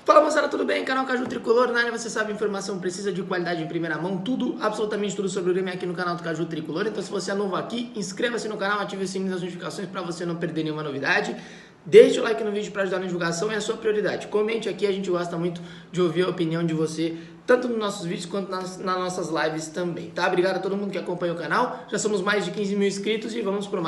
Fala moçada, tudo bem? Canal Caju Tricolor, na área você sabe, informação precisa de qualidade em primeira mão, tudo, absolutamente tudo sobre o Grêmio aqui no canal do Caju Tricolor. Então se você é novo aqui, inscreva-se no canal, ative o sininho das notificações para você não perder nenhuma novidade. Deixe o like no vídeo para ajudar na divulgação, é a sua prioridade. Comente aqui, a gente gosta muito de ouvir a opinião de você, tanto nos nossos vídeos quanto nas nossas lives também, tá? Obrigado a todo mundo que acompanha o canal, já somos mais de 15 mil inscritos e vamos por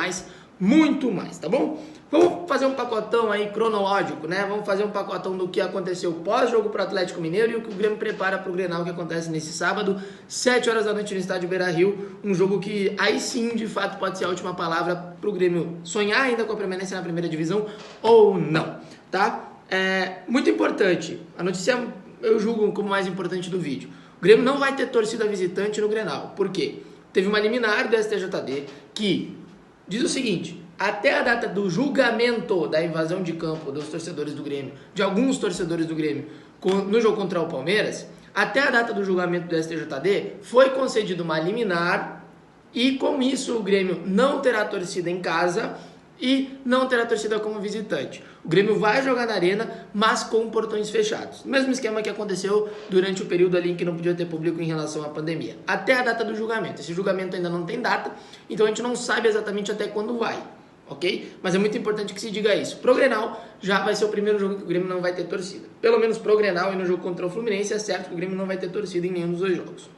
muito mais, tá bom? Vamos fazer um pacotão aí cronológico, né? Vamos fazer um pacotão do que aconteceu pós-jogo para o Atlético Mineiro e o que o Grêmio prepara para o Grenal que acontece nesse sábado, 7 horas da noite no estádio Beira-Rio, um jogo que aí sim, de fato, pode ser a última palavra para o Grêmio sonhar ainda com a permanência na primeira divisão ou não, tá? Muito importante, a notícia eu julgo como mais importante do vídeo. O Grêmio não vai ter torcida visitante no Grenal, por quê? Teve uma liminar do STJD que diz o seguinte: até a data do julgamento da invasão de campo dos torcedores do Grêmio, de alguns torcedores do Grêmio, no jogo contra o Palmeiras, até a data do julgamento do STJD, foi concedido uma liminar e com isso o Grêmio não terá torcida em casa e não terá torcida como visitante. O Grêmio vai jogar na arena, mas com portões fechados. Mesmo esquema que aconteceu durante o período ali em que não podia ter público em relação à pandemia. Até a data do julgamento. Esse julgamento ainda não tem data, então a gente não sabe exatamente até quando vai, ok? Mas é muito importante que se diga isso. Pro Grenal já vai ser o primeiro jogo que o Grêmio não vai ter torcida. Pelo menos pro Grenal e no jogo contra o Fluminense é certo que o Grêmio não vai ter torcida em nenhum dos dois jogos.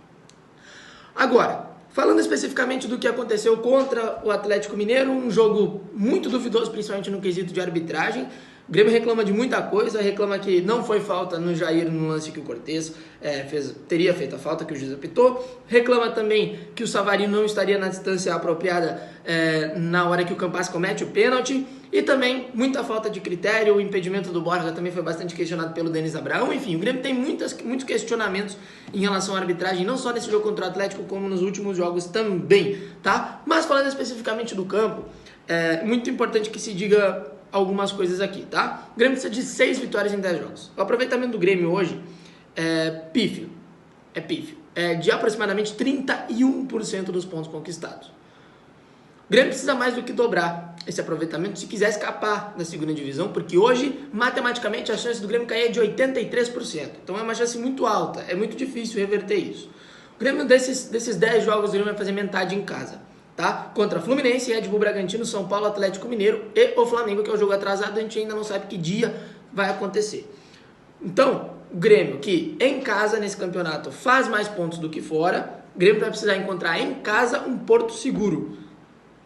Agora, falando especificamente do que aconteceu contra o Atlético Mineiro, um jogo muito duvidoso, principalmente no quesito de arbitragem. O Grêmio reclama de muita coisa, reclama que não foi falta no Jair no lance que o Cortez teria feito a falta que o juiz apitou. Reclama também que o Savarino não estaria na distância apropriada na hora que o Campas comete o pênalti. E também muita falta de critério, o impedimento do Borja também foi bastante questionado pelo Denis Abraão. Enfim, o Grêmio tem muitos questionamentos em relação à arbitragem, não só nesse jogo contra o Atlético, como nos últimos jogos também, tá? Mas falando especificamente do campo, é muito importante que se diga algumas coisas aqui, tá? O Grêmio precisa de 6 vitórias em 10 jogos. O aproveitamento do Grêmio hoje é pífio, é de aproximadamente 31% dos pontos conquistados. O Grêmio precisa mais do que dobrar esse aproveitamento se quiser escapar da segunda divisão, porque hoje, matematicamente, a chance do Grêmio cair é de 83%. Então é uma chance muito alta, é muito difícil reverter isso. O Grêmio, desses 10 jogos, o Grêmio vai fazer metade em casa, tá? Contra Fluminense, Red Bull Bragantino, São Paulo, Atlético Mineiro e o Flamengo, que é o jogo atrasado, a gente ainda não sabe que dia vai acontecer. Então, o Grêmio, que em casa, nesse campeonato, faz mais pontos do que fora, o Grêmio vai precisar encontrar em casa um porto seguro.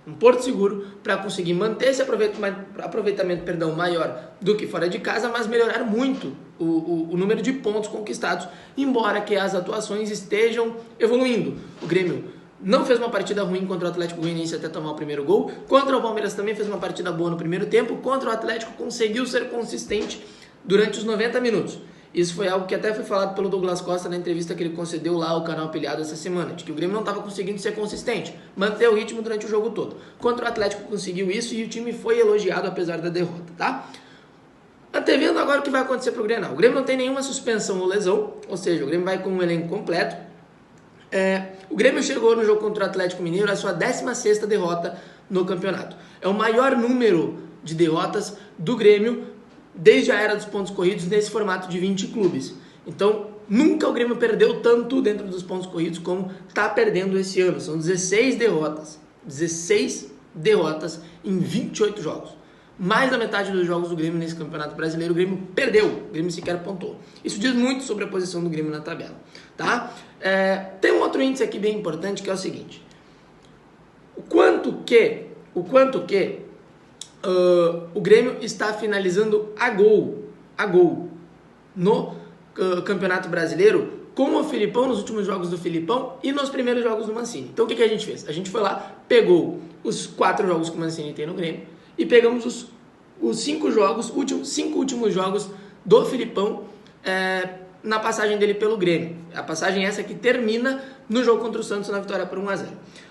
Um porto seguro para conseguir manter esse aproveitamento maior do que fora de casa, mas melhorar muito o número de pontos conquistados, embora que as atuações estejam evoluindo. O Grêmio não fez uma partida ruim contra o Atlético Goianiense até tomar o primeiro gol. Contra o Palmeiras também fez uma partida boa no primeiro tempo. Contra o Atlético conseguiu ser consistente durante os 90 minutos. Isso foi algo que até foi falado pelo Douglas Costa na entrevista que ele concedeu lá ao canal Pilhado essa semana, de que o Grêmio não estava conseguindo ser consistente, manter o ritmo durante o jogo todo. Contra o Atlético conseguiu isso e o time foi elogiado apesar da derrota, tá? Antevendo agora o que vai acontecer pro Grenal. O Grêmio não tem nenhuma suspensão ou lesão, ou seja, o Grêmio vai com um elenco completo. O Grêmio chegou no jogo contra o Atlético Mineiro a sua 16ª derrota no campeonato. É o maior número de derrotas do Grêmio desde a era dos pontos corridos nesse formato de 20 clubes. Então, nunca o Grêmio perdeu tanto dentro dos pontos corridos como está perdendo esse ano. São 16 derrotas. 16 derrotas em 28 jogos. Mais da metade dos jogos do Grêmio nesse Campeonato Brasileiro, o Grêmio perdeu. O Grêmio sequer pontuou. Isso diz muito sobre a posição do Grêmio na tabela, tá? Tem um outro índice aqui bem importante que é o seguinte. O quanto que o Grêmio está finalizando a gol no Campeonato Brasileiro com o Filipão, nos últimos jogos do Filipão e nos primeiros jogos do Mancini. Então o que a gente fez? A gente foi lá, pegou os 4 jogos que o Mancini tem no Grêmio e pegamos os 5 últimos jogos do Filipão na passagem dele pelo Grêmio. A passagem essa que termina no jogo contra o Santos na vitória por 1-0.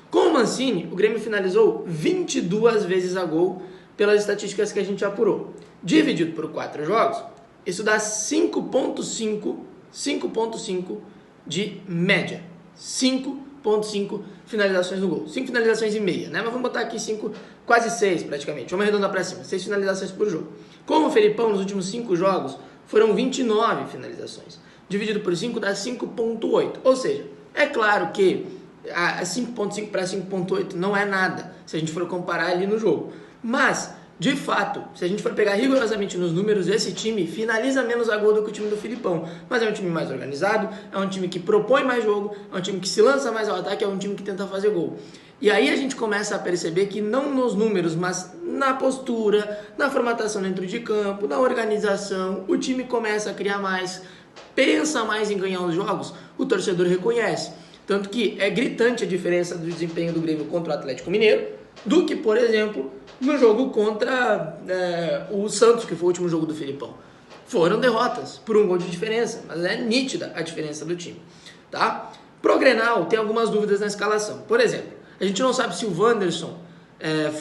Com o Mancini, o Grêmio finalizou 22 vezes a gol pelas estatísticas que a gente apurou. Dividido por 4 jogos, isso dá 5.5 de média. 5.5 finalizações no gol. 5 finalizações e meia, né? Mas vamos botar aqui 5, quase 6 praticamente. Vamos arredondar para cima. 6 finalizações por jogo. Com o Felipão, nos últimos 5 jogos, foram 29 finalizações. Dividido por 5 dá 5,8. Ou seja, é claro que 5,5 para 5,8 não é nada, se a gente for comparar ali no jogo. Mas, de fato, se a gente for pegar rigorosamente nos números, esse time finaliza menos a gol do que o time do Filipão. Mas é um time mais organizado, é um time que propõe mais jogo, é um time que se lança mais ao ataque, é um time que tenta fazer gol. E aí a gente começa a perceber que não nos números, mas na postura, na formatação dentro de campo, na organização, o time começa a criar mais, pensa mais em ganhar os jogos, o torcedor reconhece. Tanto que é gritante a diferença do desempenho do Grêmio contra o Atlético Mineiro, do que, por exemplo, no jogo contra o Santos, que foi o último jogo do Filipão. Foram derrotas por um gol de diferença, mas é nítida a diferença do time. Tá? Pro Grenal, tem algumas dúvidas na escalação. Por exemplo, a gente não sabe se o Wanderson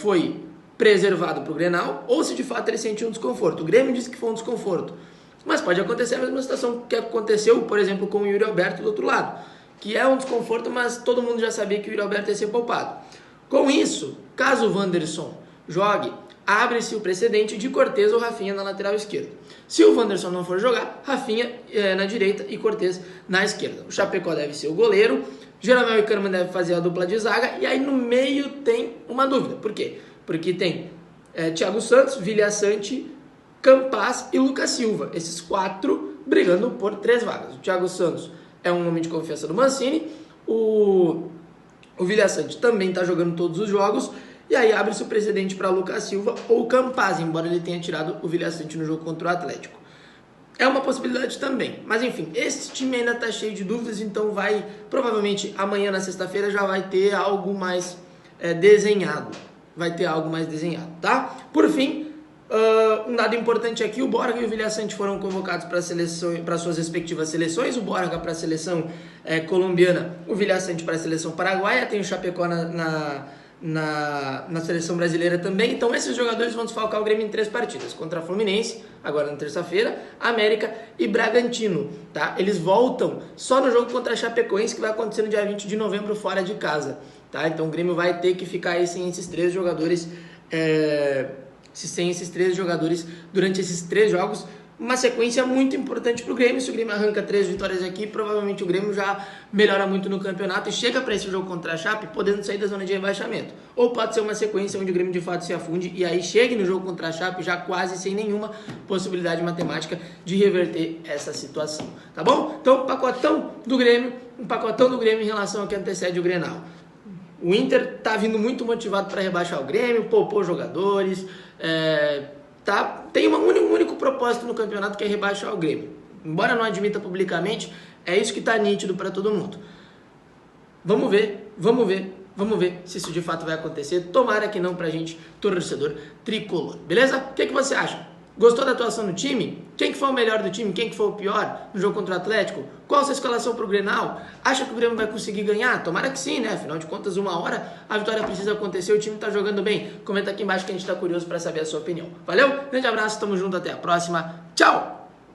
foi preservado pro Grenal ou se de fato ele sentiu um desconforto. O Grêmio disse que foi um desconforto, mas pode acontecer a mesma situação que aconteceu, por exemplo, com o Yuri Alberto do outro lado, que é um desconforto, mas todo mundo já sabia que o Yuri Alberto ia ser poupado. Com isso, caso o Wanderson jogue, abre-se o precedente de Cortez ou Rafinha na lateral esquerda. Se o Wanderson não for jogar, Rafinha na direita e Cortez na esquerda. O Chapecó deve ser o goleiro, Jeromel e Kahneman devem fazer a dupla de zaga, e aí no meio tem uma dúvida. Por quê? Porque tem Thiago Santos, Vilhaçante, Campaz e Lucas Silva. Esses 4 brigando por 3 vagas. O Thiago Santos é um homem de confiança do Mancini, o Vilhaçante também está jogando todos os jogos, e aí abre-se o precedente para Lucas Silva ou Campaz, embora ele tenha tirado o Vilhaçante no jogo contra o Atlético. É uma possibilidade também, mas enfim, esse time ainda está cheio de dúvidas, então provavelmente amanhã na sexta-feira já vai ter algo mais desenhado, tá? Por fim, um dado importante aqui, o Borja e o Vilhaçante foram convocados para suas respectivas seleções, o Borja para a seleção colombiana, o Vilhaçante para a seleção paraguaia, tem o Chapecó na seleção brasileira também. Então esses jogadores vão desfalcar o Grêmio em 3 partidas, contra a Fluminense, agora na terça-feira, América e Bragantino, tá? Eles voltam só no jogo contra a Chapecoense, que vai acontecer no dia 20 de novembro fora de casa, tá? Então o Grêmio vai ter que ficar aí sem esses 3 jogadores durante esses 3 jogos. Uma sequência muito importante para o Grêmio. Se o Grêmio arranca 3 vitórias aqui, provavelmente o Grêmio já melhora muito no campeonato e chega para esse jogo contra a Chape podendo sair da zona de rebaixamento. Ou pode ser uma sequência onde o Grêmio de fato se afunde e aí chegue no jogo contra a Chape já quase sem nenhuma possibilidade matemática de reverter essa situação. Tá bom? Então, um pacotão do Grêmio em relação ao que antecede o Grenal. O Inter tá vindo muito motivado para rebaixar o Grêmio, poupou jogadores, tem um único propósito no campeonato, que é rebaixar o Grêmio. Embora não admita publicamente, é isso que está nítido para todo mundo. Vamos ver se isso de fato vai acontecer. Tomara que não, pra gente, torcedor tricolor. Beleza? O que você acha? Gostou da atuação do time? Quem que foi o melhor do time? Quem que foi o pior no jogo contra o Atlético? Qual a sua escalação pro Grenal? Acha que o Grêmio vai conseguir ganhar? Tomara que sim, né? Afinal de contas, uma hora a vitória precisa acontecer, o time tá jogando bem. Comenta aqui embaixo que a gente tá curioso para saber a sua opinião. Valeu? Grande abraço, tamo junto, até a próxima. Tchau!